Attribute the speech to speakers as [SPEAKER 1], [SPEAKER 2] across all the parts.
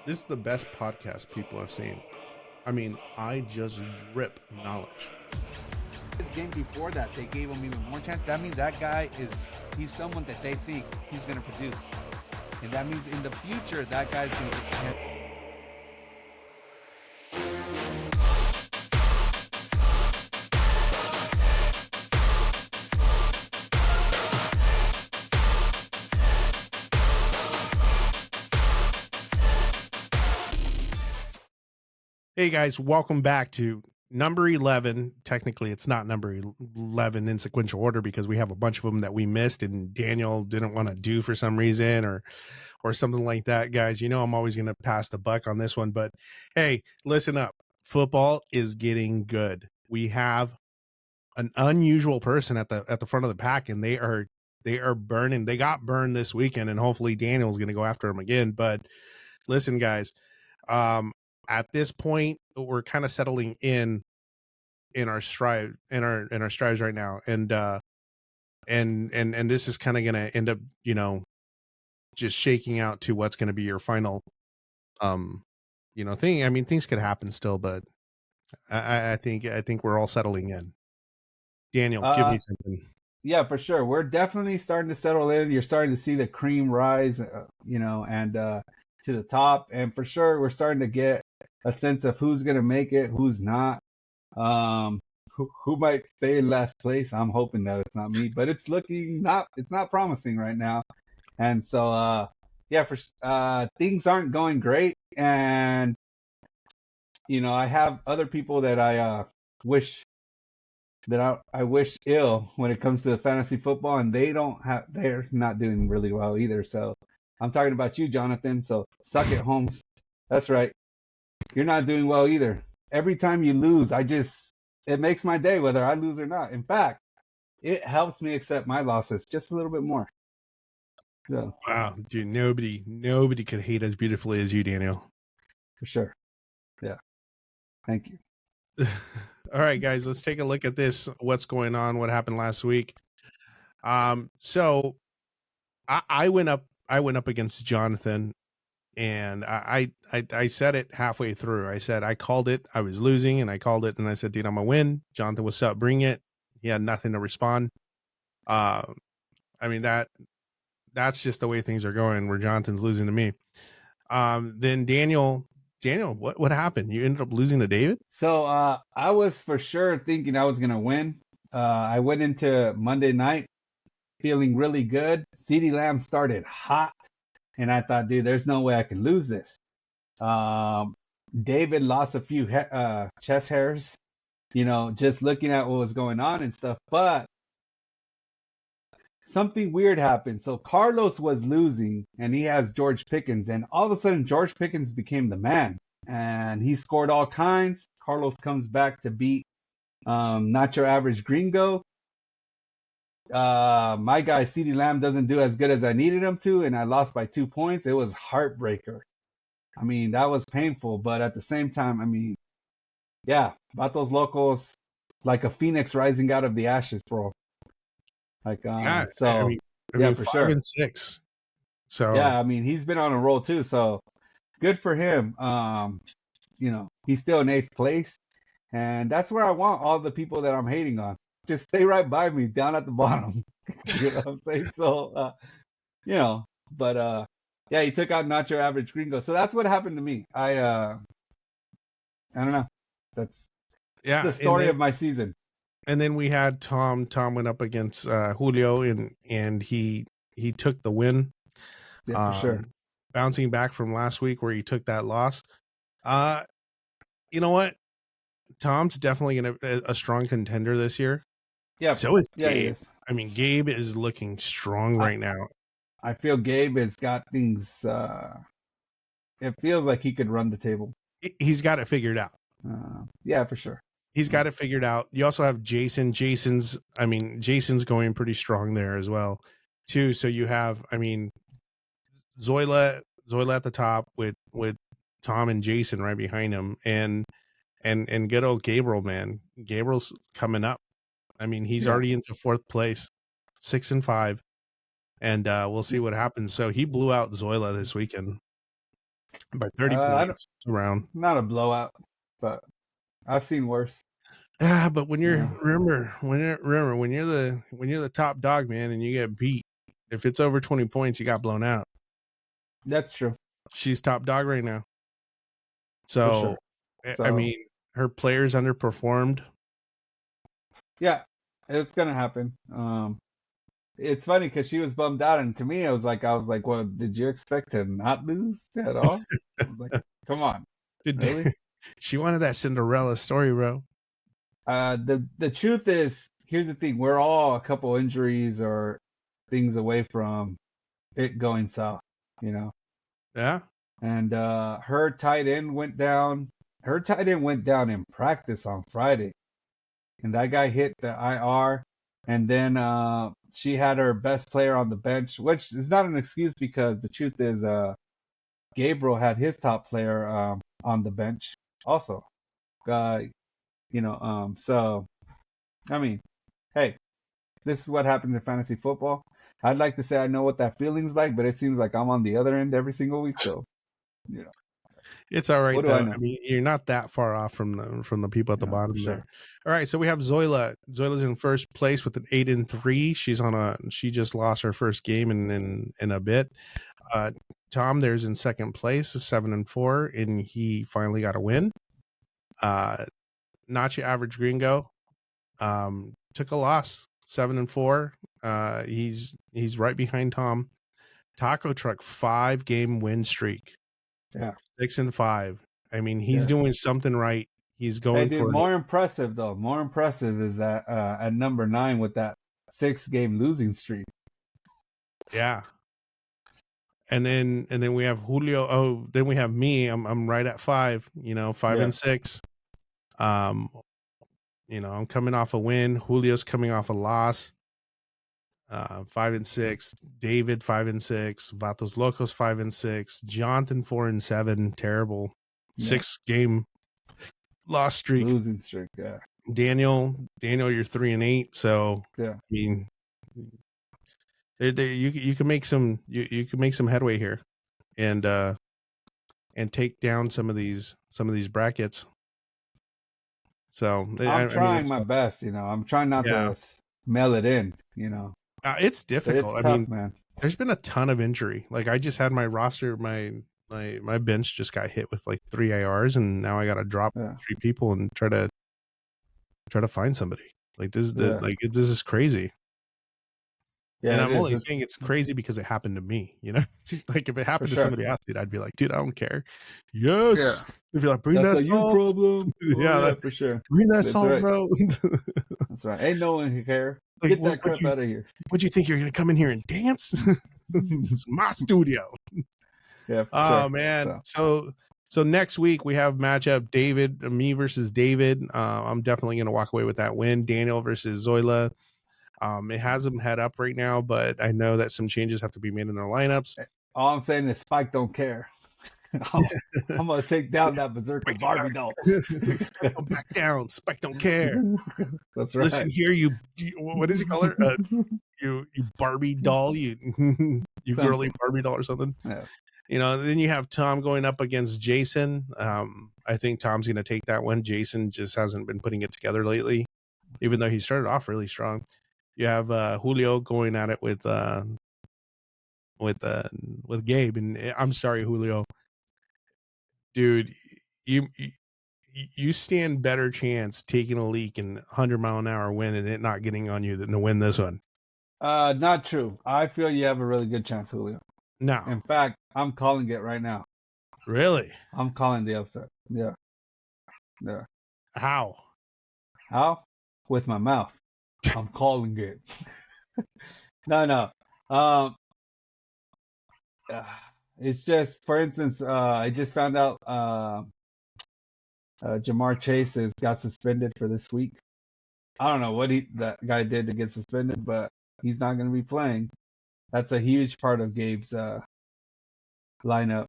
[SPEAKER 1] This is the best podcast people have seen. I mean, I just drip knowledge.
[SPEAKER 2] The game before that, they gave him even more chance. That means that guy he's someone that they think he's going to produce. And that means in the future, that guy's going to get.
[SPEAKER 1] Hey guys, welcome back to number 11. Technically, it's not number 11 in sequential order because we have a bunch of them that we missed and Daniel didn't want to do for some reason or something like that. Guys, you know I'm always going to pass the buck on this one, but hey, listen up. Football is getting good. We have an unusual person at the front of the pack, and they are burning. They got burned this weekend, and hopefully Daniel's going to go after him again. But listen, guys, at this point, we're kind of settling in our stride in our strides right now, and this is kind of going to end up, just shaking out to what's going to be your final, thing. I mean, things could happen still, but I think we're all settling in. Daniel, give me something.
[SPEAKER 2] Yeah, for sure. We're definitely starting to settle in. You're starting to see the cream rise, and to the top. And for sure, we're starting to get a sense of who's going to make it, who's not, who might stay in last place. I'm hoping that it's not me, but it's not promising right now. And so, things aren't going great. And, I have other people that I wish ill when it comes to the fantasy football, and they're not doing really well either. So I'm talking about you, Jonathan. So suck it, Holmes. That's right. You're not doing well either. Every time you lose, it makes my day whether I lose or not. In fact, it helps me accept my losses just a little bit more. So,
[SPEAKER 1] wow, dude, nobody could hate as beautifully as you, Daniel.
[SPEAKER 2] For sure. Yeah. Thank you.
[SPEAKER 1] All right, guys, let's take a look at this. What's going on? What happened last week? So I went up against Jonathan, and I said it halfway through. I said I called it. I was losing, and I called it, and I said, dude, I'm gonna win. Jonathan, what's up? Bring it. He had nothing to respond. I mean that's just the way things are going, where Jonathan's losing to me. Then Daniel, what happened? You ended up losing to David?
[SPEAKER 2] So I was for sure thinking I was gonna win. I went into Monday night feeling really good. CeeDee Lamb started hot, and I thought, dude, there's no way I can lose this. David lost a few chest hairs, just looking at what was going on and stuff. But something weird happened. So Carlos was losing, and he has George Pickens, and all of a sudden George Pickens became the man, and he scored all kinds. Carlos comes back to beat Not Your Average Gringo. My guy CeeDee Lamb doesn't do as good as I needed him to, and I lost by 2 points. It was heartbreaker. I mean, that was painful, but at the same time, I mean, yeah, Vatos Locos, like a phoenix rising out of the ashes, bro. Like,
[SPEAKER 1] Yeah,
[SPEAKER 2] so
[SPEAKER 1] I mean,
[SPEAKER 2] yeah, for
[SPEAKER 1] 5
[SPEAKER 2] sure.
[SPEAKER 1] and 6. So
[SPEAKER 2] Yeah, I mean, he's been on a roll too, so good for him. He's still in 8th place, and that's where I want all the people that I'm hating on. Just stay right by me, down at the bottom. You know what I'm saying? So, but yeah, he took out Not Your Average Gringo. So that's what happened to me. I don't know. That's the story of my season.
[SPEAKER 1] And then we had Tom. Tom went up against Julio, and he took the win.
[SPEAKER 2] Yeah, for sure.
[SPEAKER 1] Bouncing back from last week where he took that loss. You know what? Tom's definitely a strong contender this year.
[SPEAKER 2] Yeah.
[SPEAKER 1] So is
[SPEAKER 2] yeah,
[SPEAKER 1] Gabe. I mean, Gabe is looking strong right now.
[SPEAKER 2] I feel Gabe has got things. It feels like he could run the table.
[SPEAKER 1] He's got it figured out.
[SPEAKER 2] Yeah, for sure.
[SPEAKER 1] He's got it figured out. You also have Jason. Jason's going pretty strong there as well, too. So you have, I mean, Zoila at the top with Tom and Jason right behind him, and good old Gabriel, man. Gabriel's coming up. I mean, he's already into 4th place, 6 and 5, and we'll see what happens. So he blew out Zoila this weekend. by 30
[SPEAKER 2] I don't,
[SPEAKER 1] points around.
[SPEAKER 2] not a blowout, but I've seen worse.
[SPEAKER 1] Yeah, but when you're
[SPEAKER 2] Yeah.
[SPEAKER 1] when you're the top dog, man, and you get beat, if it's over 20 points, you got blown out.
[SPEAKER 2] That's true.
[SPEAKER 1] She's top dog right now.
[SPEAKER 2] For sure.
[SPEAKER 1] So,
[SPEAKER 2] So
[SPEAKER 1] I mean, her players underperformed.
[SPEAKER 2] yeah, it's gonna happen. It's funny because she was bummed out, and to me, I was like, well, did you expect to not lose at all? I was like, come on, really?
[SPEAKER 1] She wanted that Cinderella story, bro.
[SPEAKER 2] The truth is, here's the thing: we're all a couple injuries or things away from it going south, you know.
[SPEAKER 1] Yeah.
[SPEAKER 2] And her tight end went down. Her tight end went down in practice on Friday, and that guy hit the IR. And then she had her best player on the bench, which is not an excuse because the truth is, Gabriel had his top player on the bench also. So I mean, hey, this is what happens in fantasy football. I'd like to say I know what that feeling's like, but it seems like I'm on the other end every single week. So, you know,
[SPEAKER 1] It's all right
[SPEAKER 2] what do I
[SPEAKER 1] though.
[SPEAKER 2] know?
[SPEAKER 1] I mean, you're not that far off from the people at the
[SPEAKER 2] For
[SPEAKER 1] bottom
[SPEAKER 2] sure.
[SPEAKER 1] there. All right, so we have Zoila. Zoila's in first place with an 8-3. She just lost her first game in a bit. Tom there's in second place, 7-4, and he finally got a win. Nachi Average Gringo took a loss, 7-4. He's right behind Tom. Taco Truck 5-game win streak.
[SPEAKER 2] Yeah.
[SPEAKER 1] 6-5. I mean, he's doing something right. He's going
[SPEAKER 2] Hey, dude,
[SPEAKER 1] for
[SPEAKER 2] more impressive though. More impressive is that at number 9 with that 6-game losing streak.
[SPEAKER 1] yeah. And then we have Julio. Oh, then we have me. I'm right at 5. 5-6. I'm coming off a win. Julio's coming off a loss. 5-6. David 5-6. Vatos Locos 5-6. Jonathan 4-7. Terrible. 6-game loss streak.
[SPEAKER 2] Losing streak. Yeah.
[SPEAKER 1] Daniel, you're 3-8. So
[SPEAKER 2] Yeah.
[SPEAKER 1] I mean, you can make some headway here, and take down some of these brackets. So
[SPEAKER 2] I'm trying my best. I'm trying not to mail it in.
[SPEAKER 1] It's difficult.
[SPEAKER 2] But it's tough, man.
[SPEAKER 1] There's been a ton of injury. Like I just had my roster, my bench just got hit with like 3 ARs, and now I got to drop 3 people and try to find somebody. Like this is this is crazy. Yeah, and I'm only saying it's crazy because it happened to me, like if it happened to somebody else, dude, I'd be like, dude, I don't care. Yes. They'd be like, bring that salt.
[SPEAKER 2] Problem. Yeah, for sure.
[SPEAKER 1] Bring that salt, bro.
[SPEAKER 2] That's right. Ain't no one who care. Like, get that crap out of here.
[SPEAKER 1] What do you think? You're going to come in here and dance? This is my studio.
[SPEAKER 2] Yeah.
[SPEAKER 1] Oh, man. So next week we have matchup me versus David. I'm definitely going to walk away with that win. Daniel versus Zoila. It has them head up right now, but I know that some changes have to be made in their lineups.
[SPEAKER 2] All I'm saying is Spike don't care. I'm gonna take down that berserker Barbie doll.
[SPEAKER 1] Spike don't back down. Spike don't care.
[SPEAKER 2] That's right.
[SPEAKER 1] Listen here, you what does he call her? You Barbie doll, you girly Barbie doll or something.
[SPEAKER 2] Yeah.
[SPEAKER 1] Then you have Tom going up against Jason. I think Tom's going to take that one. Jason just hasn't been putting it together lately, even though he started off really strong. You have Julio going at it with Gabe, and I'm sorry, Julio, dude, you stand better chance taking a leak and 100-mile-an-hour win and it not getting on you than to win this one.
[SPEAKER 2] Not true. I feel you have a really good chance, Julio.
[SPEAKER 1] No,
[SPEAKER 2] in fact, I'm calling it right now.
[SPEAKER 1] Really?
[SPEAKER 2] I'm calling the upset. Yeah.
[SPEAKER 1] How?
[SPEAKER 2] With my mouth. I'm calling it. No. It's just, for instance, I just found out Jamar Chase has got suspended for this week. I don't know what that guy did to get suspended, but he's not going to be playing. That's a huge part of Gabe's lineup.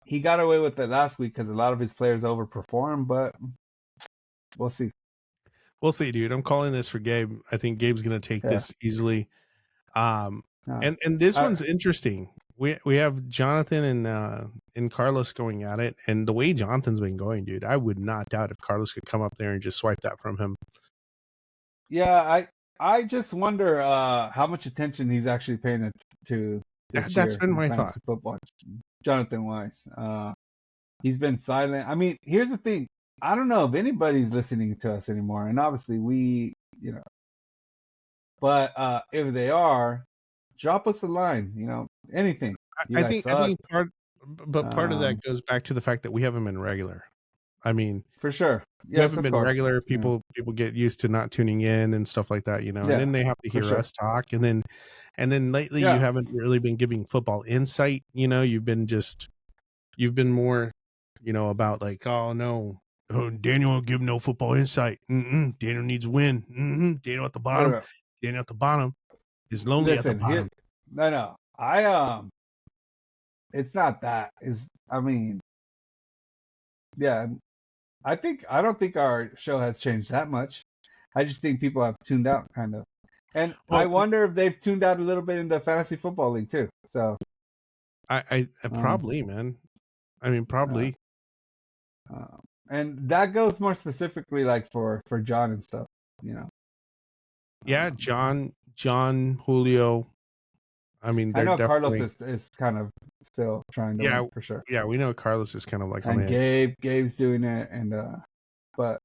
[SPEAKER 2] He got away with it last week because a lot of his players overperformed, but we'll see.
[SPEAKER 1] We'll see, dude. I'm calling this for Gabe. I think Gabe's going to take this easily. And this one's interesting. we have Jonathan and Carlos going at it, and the way Jonathan's been going, dude, I would not doubt if Carlos could come up there and just swipe that from him.
[SPEAKER 2] Yeah, I just wonder how much attention he's actually paying to this
[SPEAKER 1] That's
[SPEAKER 2] year
[SPEAKER 1] been
[SPEAKER 2] in
[SPEAKER 1] my
[SPEAKER 2] fantasy
[SPEAKER 1] thought.
[SPEAKER 2] football. Jonathan Wise. He's been silent. I mean, here's the thing. I don't know if anybody's listening to us anymore, and obviously we, but if they are, drop us a line. Anything. You
[SPEAKER 1] I
[SPEAKER 2] guys
[SPEAKER 1] think
[SPEAKER 2] suck.
[SPEAKER 1] part of that goes back to the fact that we haven't been regular. I mean,
[SPEAKER 2] For sure.
[SPEAKER 1] we
[SPEAKER 2] Yes,
[SPEAKER 1] haven't
[SPEAKER 2] of
[SPEAKER 1] been
[SPEAKER 2] course.
[SPEAKER 1] regular.
[SPEAKER 2] Yeah.
[SPEAKER 1] People get used to not tuning in and stuff like that, and
[SPEAKER 2] Yeah,
[SPEAKER 1] then they have to
[SPEAKER 2] for
[SPEAKER 1] hear
[SPEAKER 2] sure.
[SPEAKER 1] us talk, and then lately
[SPEAKER 2] Yeah.
[SPEAKER 1] you haven't really been giving football insight. You've been more, about like, oh no, Daniel will give no football insight. Daniel needs a win. Daniel at the bottom.
[SPEAKER 2] No.
[SPEAKER 1] Daniel at the bottom is lonely at the
[SPEAKER 2] Listen,
[SPEAKER 1] bottom.
[SPEAKER 2] no. It's not that. Yeah. I don't think our show has changed that much. I just think people have tuned out, kind of. And I wonder if they've tuned out a little bit in the fantasy football league too. So
[SPEAKER 1] I probably, man. I mean, probably.
[SPEAKER 2] And that goes more specifically like for John and stuff,
[SPEAKER 1] Yeah, John, Julio. I mean,
[SPEAKER 2] I know
[SPEAKER 1] definitely...
[SPEAKER 2] Carlos is kind of still trying to win, for sure.
[SPEAKER 1] Yeah, we know Carlos is kind of like
[SPEAKER 2] and Gabe's doing it, and but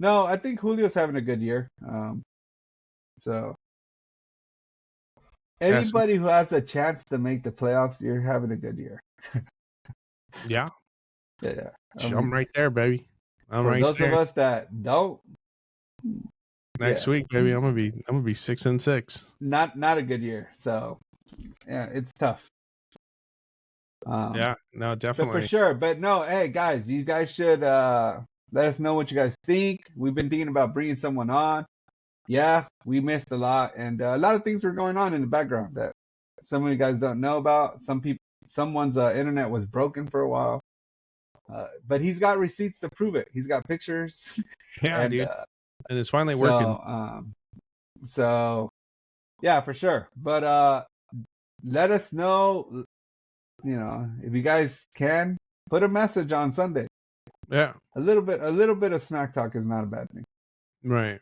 [SPEAKER 2] no, I think Julio's having a good year. So anybody who has a chance to make the playoffs, you're having a good year.
[SPEAKER 1] Yeah.
[SPEAKER 2] Yeah.
[SPEAKER 1] I'm right there, baby. I'm
[SPEAKER 2] for
[SPEAKER 1] right
[SPEAKER 2] those
[SPEAKER 1] there.
[SPEAKER 2] of us that don't,
[SPEAKER 1] next week, baby, I'm gonna be 6-6.
[SPEAKER 2] Not a good year. So yeah, it's tough.
[SPEAKER 1] Yeah, no, definitely.
[SPEAKER 2] But for sure. But no, hey guys, you guys should let us know what you guys think. We've been thinking about bringing someone on. Yeah, we missed a lot, and a lot of things were going on in the background that some of you guys don't know about. Someone's internet was broken for a while, but he's got receipts to prove it. He's got pictures.
[SPEAKER 1] Yeah, dude, and it's finally working.
[SPEAKER 2] So yeah, for sure. But let us know. If you guys can, put a message on Sunday.
[SPEAKER 1] Yeah,
[SPEAKER 2] a little bit of smack talk is not a bad thing.
[SPEAKER 1] Right.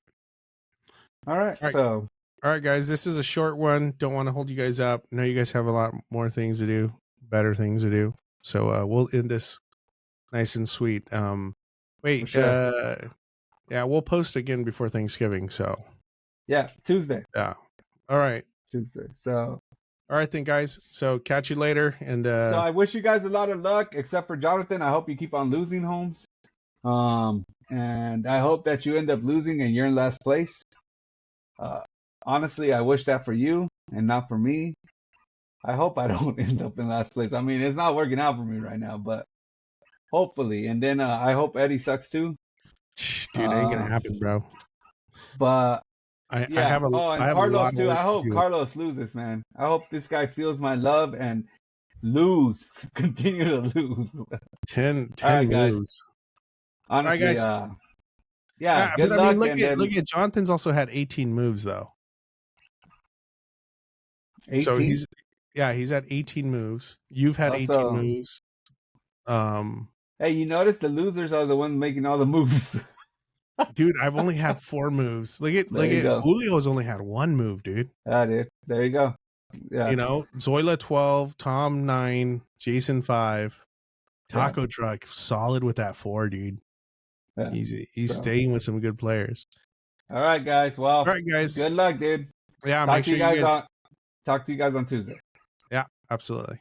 [SPEAKER 2] All right. So,
[SPEAKER 1] all right, guys, this is a short one. Don't want to hold you guys up. I know you guys have a lot more things to do, better things to do. So we'll end this nice and sweet. Wait, sure. Yeah, we'll post again before Thanksgiving. So,
[SPEAKER 2] yeah, Tuesday.
[SPEAKER 1] Yeah. All right.
[SPEAKER 2] Tuesday. So,
[SPEAKER 1] all right, then, guys. So, catch you later. And
[SPEAKER 2] so I wish you guys a lot of luck, except for Jonathan. I hope you keep on losing, Holmes. And I hope that you end up losing and you're in last place. Honestly, I wish that for you and not for me. I hope I don't end up in last place. I mean, it's not working out for me right now, but hopefully. And then I hope Eddie sucks too.
[SPEAKER 1] Dude, ain't gonna happen, bro.
[SPEAKER 2] But
[SPEAKER 1] I have a
[SPEAKER 2] and
[SPEAKER 1] I have
[SPEAKER 2] Carlos
[SPEAKER 1] a lot
[SPEAKER 2] too. I hope Carlos loses, man. I hope this guy feels my love and continue to lose.
[SPEAKER 1] 10
[SPEAKER 2] right,
[SPEAKER 1] moves.
[SPEAKER 2] Honestly,
[SPEAKER 1] right, guys.
[SPEAKER 2] Yeah, good luck.
[SPEAKER 1] Look at Jonathan's also had 18 moves though. 18? So he's had 18 moves. You've had 18 moves.
[SPEAKER 2] Hey, you notice the losers are the ones making all the moves.
[SPEAKER 1] Dude, I've only had 4 moves. Look at Julio's only had 1 move, dude.
[SPEAKER 2] Yeah, dude. There you go. Yeah.
[SPEAKER 1] Zoila 12, Tom 9, Jason 5, Taco Truck solid with that 4, dude. Yeah. He's staying with some good players.
[SPEAKER 2] All right, guys. Well, all right, guys. Good luck, dude.
[SPEAKER 1] Yeah, make sure you guys
[SPEAKER 2] talk to you guys on Tuesday.
[SPEAKER 1] Yeah, absolutely.